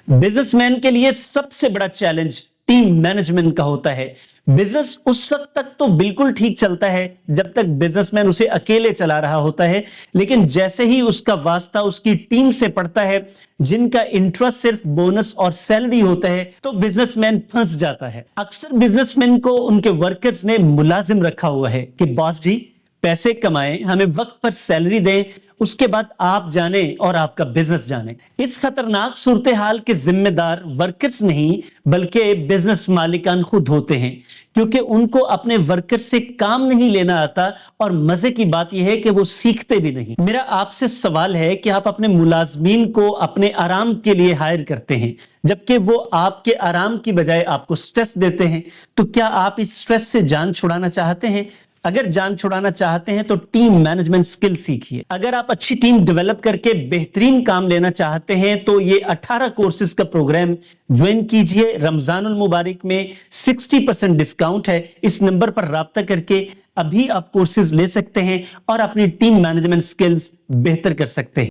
Business man के लिए सबसे बड़ा चैलेंज टीम मैनेजमेंट का होता है। बिजनेस उस वक्त तक तो बिल्कुल ठीक चलता है जब तक बिजनेसमैन उसे अकेले चला रहा होता है, लेकिन जैसे ही उसका वास्ता उसकी टीम से पड़ता है जिनका इंटरेस्ट सिर्फ बोनस और सैलरी होता है, तो बिजनेसमैन फंस जाता है। अक्सर बिजनेसमैन को उनके वर्कर्स ने मुलाजिम रखा हुआ है कि बॉस जी पैसे कमाएं, हमें वक्त पर सैलरी दें, उसके बाद आप जाने और आपका बिजनेस जाने। इस खतरनाक सूरत हाल के जिम्मेदार वर्कर्स नहीं बल्कि बिजनेस मालिकान खुद होते हैं, क्योंकि उनको अपने वर्कर से काम नहीं लेना आता और मजे की बात यह है कि वो सीखते भी नहीं। मेरा आपसे सवाल है कि आप अपने मुलाजमीन को अपने आराम के लिए हायर करते हैं, जबकि वो आपके आराम की बजाय आपको स्ट्रेस देते हैं। तो क्या आप इस स्ट्रेस से जान छुड़ाना चाहते हैं? अगर जान छुड़ाना चाहते हैं तो टीम मैनेजमेंट स्किल सीखिए। अगर आप अच्छी टीम डेवलप करके बेहतरीन काम लेना चाहते हैं तो ये 18 कोर्सेज का प्रोग्राम ज्वाइन कीजिए। रमजानुल मुबारक में 60% डिस्काउंट है। इस नंबर पर राब्ता करके अभी आप कोर्सेज ले सकते हैं और अपनी टीम मैनेजमेंट स्किल्स बेहतर कर सकते हैं।